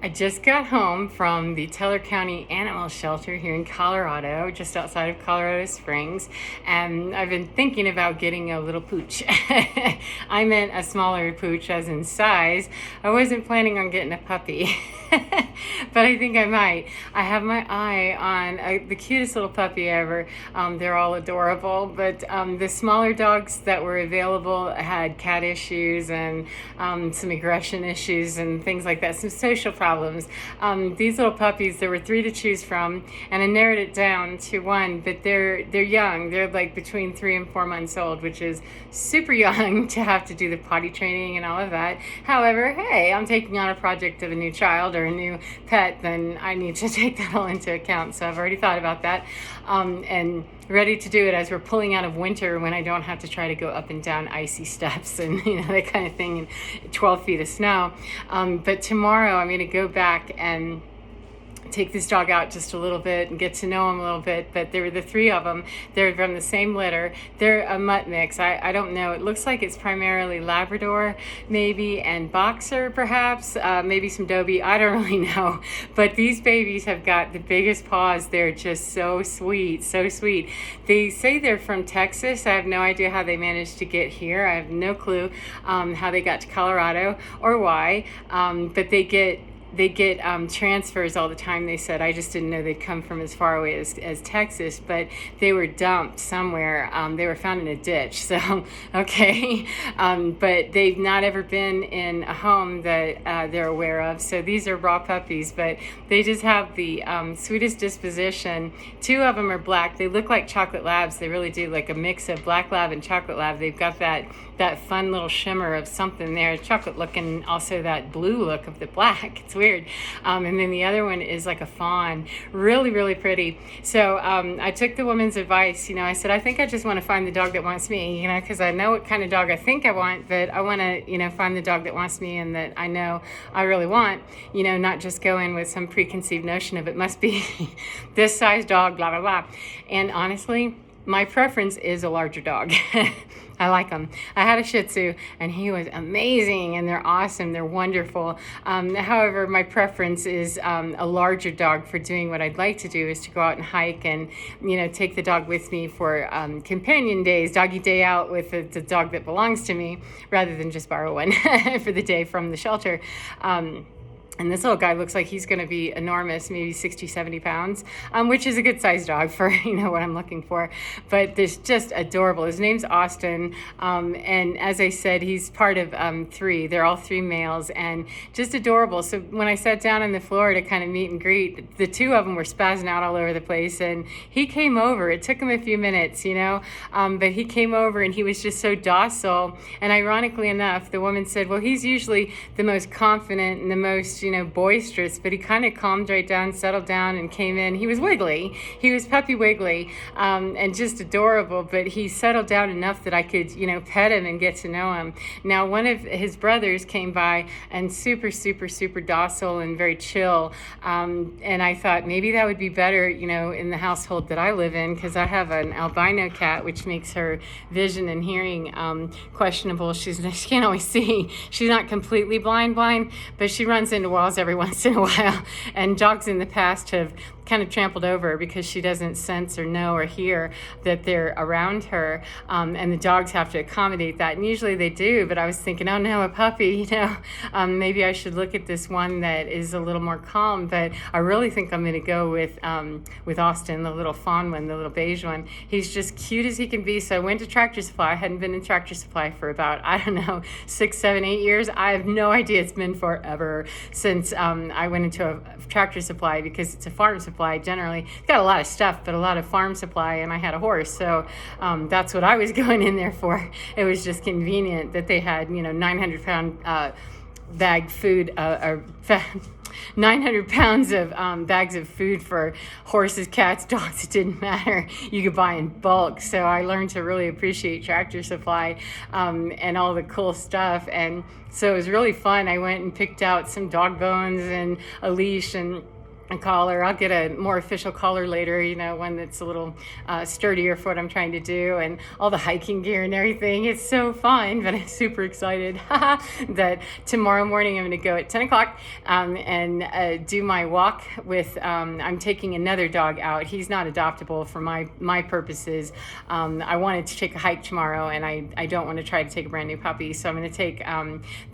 I just got home from the Teller County Animal Shelter here in Colorado, just outside of Colorado Springs, and I've been thinking about getting a little pooch. I meant a smaller pooch as in size. I wasn't planning on getting a puppy, but I think I might. I have my eye on the cutest little puppy ever. They're all adorable, but the smaller dogs that were available had cat issues and some aggression issues and things like that, some social problems. These little puppies, there were 3 to choose from, and I narrowed it down to 1, but they're young. They're like between 3 and 4 months old, which is super young to have to do the potty training and all of that. However, hey, I'm taking on a project of a new child or a new pet, then I need to take that all into account. So I've already thought about that, and ready to do it as we're pulling out of winter when I don't have to try to go up and down icy steps and that kind of thing, and 12 feet of snow. But tomorrow I'm going to go back and take this dog out just a little bit and get to know him a little bit. But there were the 3 of them. They're from the same litter. They're a mutt mix. I don't know. It looks like it's primarily Labrador maybe, and Boxer perhaps, maybe some Dobie. I don't really know. But these babies have got the biggest paws. They're just so sweet, so sweet. They say they're from Texas. I have no idea how they managed to get here. I have no clue how they got to Colorado or why. But they get transfers all the time, they said. I just didn't know they'd come from as far away as Texas, but they were dumped somewhere. They were found in a ditch, so okay. But they've not ever been in a home that they're aware of, so these are raw puppies, but they just have the sweetest disposition. 2 of them are black. They look like chocolate labs. They really do, like a mix of black lab and chocolate lab. They've got that fun little shimmer of something there, chocolate look, and also that blue look of the black. It's weird. And then the other one is like a fawn, really, really pretty. So I took the woman's advice. I said, I think I just want to find the dog that wants me, because I know what kind of dog I think I want, but I want to, find the dog that wants me and that I know I really want, not just go in with some preconceived notion of it must be this size dog, blah, blah, blah. And honestly, my preference is a larger dog. I like them. I had a Shih Tzu, and he was amazing, and they're awesome. They're wonderful. However, my preference is a larger dog for doing what I'd like to do, is to go out and hike and, take the dog with me for companion days, doggy day out with the dog that belongs to me, rather than just borrow one for the day from the shelter. And this little guy looks like he's going to be enormous, maybe 60, 70 pounds, which is a good size dog for, what I'm looking for. But there's just adorable. His name's Austin. And as I said, he's part of 3. They're all 3 males and just adorable. So when I sat down on the floor to kind of meet and greet, the 2 of them were spazzing out all over the place. And he came over. It took him a few minutes, but he came over and he was just so docile. And ironically enough, the woman said, well, he's usually the most confident and the most, boisterous, but he kind of calmed right down, settled down, and came in. He was wiggly. He was puppy wiggly, and just adorable, but he settled down enough that I could, pet him and get to know him. Now, one of his brothers came by and super, super, super docile and very chill, and I thought maybe that would be better, in the household that I live in, because I have an albino cat, which makes her vision and hearing questionable. She can't always see. She's not completely blind, but she runs into walls every once in a while, and dogs in the past have kind of trampled over because she doesn't sense or know or hear that they're around her, and the dogs have to accommodate that, and usually they do. But I was thinking, oh no, a puppy, maybe I should look at this one that is a little more calm. But I really think I'm going to go with Austin, the little fawn one, the little beige one. He's just cute as he can be. So I went to Tractor Supply. I hadn't been in Tractor Supply for about, 6, 7, 8 years. I have no idea. It's been forever since I went into a Tractor Supply, because it's a farm supply generally. It's got a lot of stuff, but a lot of farm supply, and I had a horse, so that's what I was going in there for. It was just convenient that they had 900-pound bag food, or 900 pounds of bags of food for horses, cats, dogs. It didn't matter. You could buy in bulk. So I learned to really appreciate Tractor Supply and all the cool stuff. And so it was really fun. I went and picked out some dog bones and a leash and a collar. I'll get a more official collar later, you know, one that's a little sturdier for what I'm trying to do, and all the hiking gear and everything. It's so fun, but I'm super excited that tomorrow morning I'm going to go at 10 o'clock and do my walk with, I'm taking another dog out. He's not adoptable for my purposes. I wanted to take a hike tomorrow, and I don't want to try to take a brand new puppy, so I'm going to take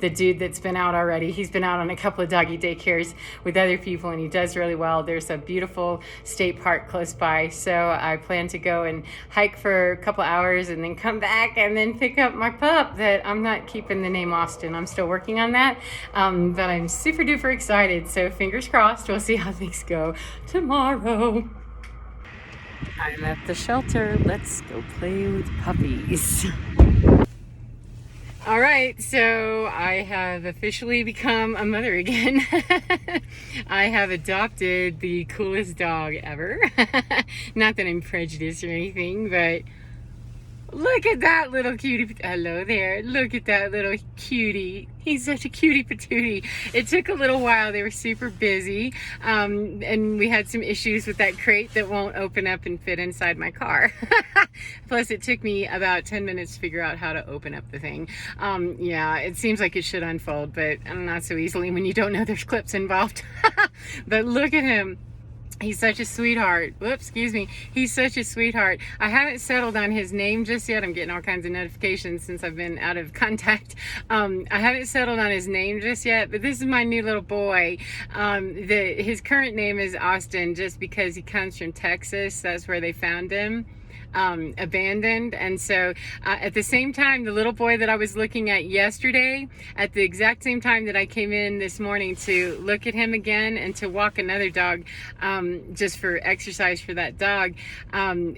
the dude that's been out already. He's been out on a couple of doggy daycares with other people, and he does really well. There's a beautiful state park close by, so I plan to go and hike for a couple hours and then come back and then pick up my pup that I'm not keeping the name Austin. I'm still working on that, but I'm super duper excited, so fingers crossed. We'll see how things go tomorrow. I'm at the shelter. Let's go play with puppies. All right, so I have officially become a mother again. I have adopted the coolest dog ever. Not that I'm prejudiced or anything, but look at that little cutie. Hello there. Look at that little cutie. He's such a cutie patootie. It took a little while. They were super busy. And we had some issues with that crate that won't open up and fit inside my car. Plus, it took me about 10 minutes to figure out how to open up the thing. Yeah, it seems like it should unfold, but not so easily when you don't know there's clips involved. But look at him. He's such a sweetheart. Whoops, excuse me. He's such a sweetheart. I haven't settled on his name just yet. I'm getting all kinds of notifications since I've been out of contact. I haven't settled on his name just yet, but this is my new little boy. His current name is Austin just because he comes from Texas. That's where they found him. Abandoned. And so at the same time, the little boy that I was looking at yesterday, at the exact same time that I came in this morning to look at him again and to walk another dog, just for exercise for that dog,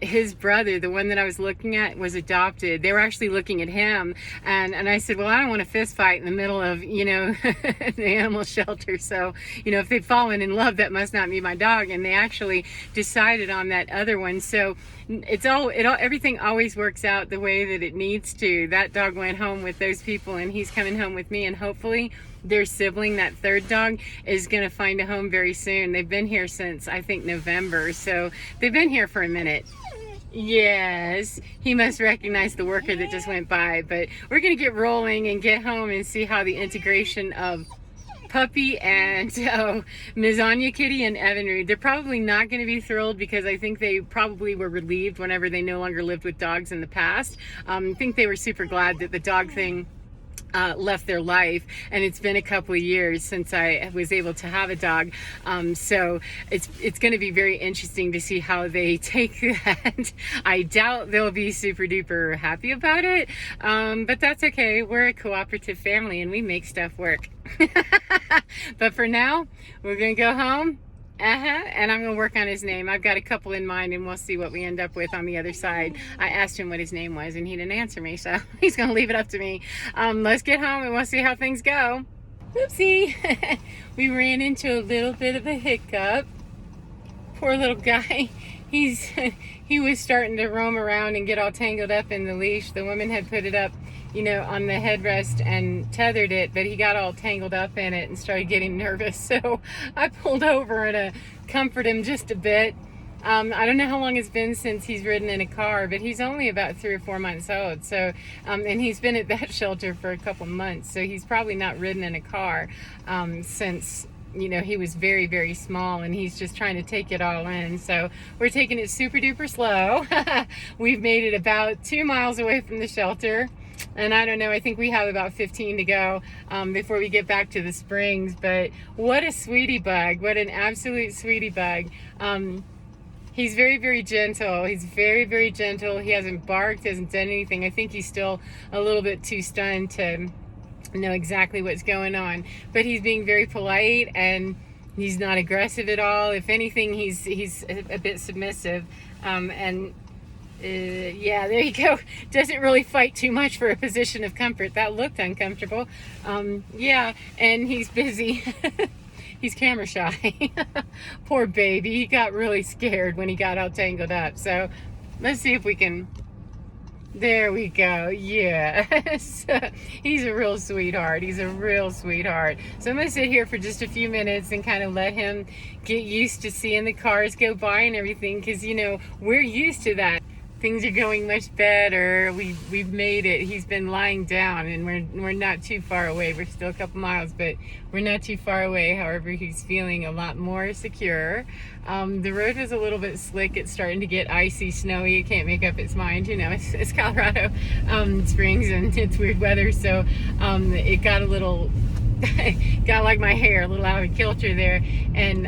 his brother, the one that I was looking at, was adopted. They were actually looking at him, and I said, well, I don't want a fist fight in the middle of, you know, the animal shelter. So, you know, if they've fallen in love, that must not be my dog. And they actually decided on that other one. So everything always works out the way that it needs to. That dog went home with those people, and he's coming home with me, and hopefully their sibling, that third dog, is going to find a home very soon. They've been here since, I think, November, so they've been here for a minute. Yes, he must recognize the worker that just went by, but we're going to get rolling and get home and see how the integration of Puppy and Ms. Anya Kitty and Evan, they're probably not going to be thrilled, because I think they probably were relieved whenever they no longer lived with dogs in the past. I think they were super glad that the dog thing left their life, and it's been a couple of years since I was able to have a dog, so it's going to be very interesting to see how they take that. I doubt they'll be super duper happy about it, but that's okay. We're a cooperative family and we make stuff work. But for now, we're gonna go home. And I'm gonna work on his name. I've got a couple in mind, and we'll see what we end up with on the other side. I asked him what his name was, and he didn't answer me, so he's gonna leave it up to me. Let's get home and we'll see how things go. Oopsie. We ran into a little bit of a hiccup. Poor little guy. He was starting to roam around and get all tangled up in the leash. The woman had put it up, you know, on the headrest and tethered it, but he got all tangled up in it and started getting nervous. So I pulled over to comfort him just a bit. I don't know how long it's been since he's ridden in a car, but he's only about 3 or 4 months old. So, and he's been at that shelter for a couple months, so he's probably not ridden in a car since, you know, he was very, very small, and he's just trying to take it all in. So we're taking it super duper slow. We've made it about 2 miles away from the shelter, and I don't know, I think we have about 15 to go before we get back to the springs. But what a sweetie bug. What an absolute sweetie bug. He's very, very gentle. He's very, very gentle. He hasn't barked, hasn't done anything. I think he's still a little bit too stunned to know exactly what's going on, but he's being very polite, and he's not aggressive at all. If anything, he's a bit submissive, and yeah, there you go. Doesn't really fight too much for a position of comfort. That looked uncomfortable. Yeah, and he's busy. He's camera shy. Poor baby. He got really scared when he got all tangled up. So let's see if we can There we go. Yes. He's a real sweetheart. He's a real sweetheart. So I'm going to sit here for just a few minutes and kind of let him get used to seeing the cars go by and everything, because, you know, we're used to that. Things are going much better. We've made it. He's been lying down, and we're not too far away. We're still a couple miles, but we're not too far away. However, he's feeling a lot more secure. The road was a little bit slick. It's starting to get icy, snowy. It can't make up its mind. You know, it's Colorado Springs, and it's weird weather, so it got a little got like my hair a little out of kilter there, and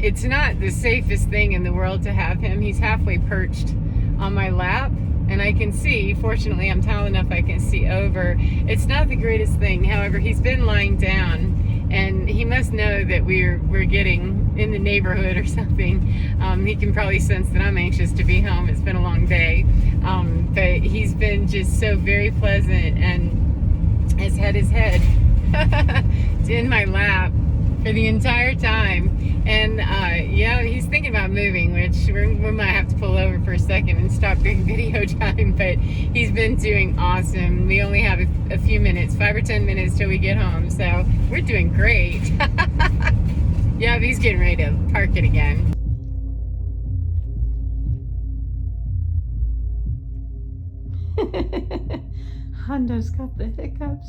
it's not the safest thing in the world to have him. He's halfway perched on my lap, and I can see, fortunately I'm tall enough I can see over. It's not the greatest thing. However, he's been lying down, and he must know that we're getting in the neighborhood or something. He can probably sense that I'm anxious to be home. It's been a long day, but he's been just so very pleasant, and has had his head in my lap for the entire time. And yeah, he's thinking about moving, which we might have to pull over for a second and stop doing video time, but he's been doing awesome. We only have a few minutes, 5 or 10 minutes till we get home, so we're doing great. Yeah, he's getting ready to park it again. Hondo's got the hiccups.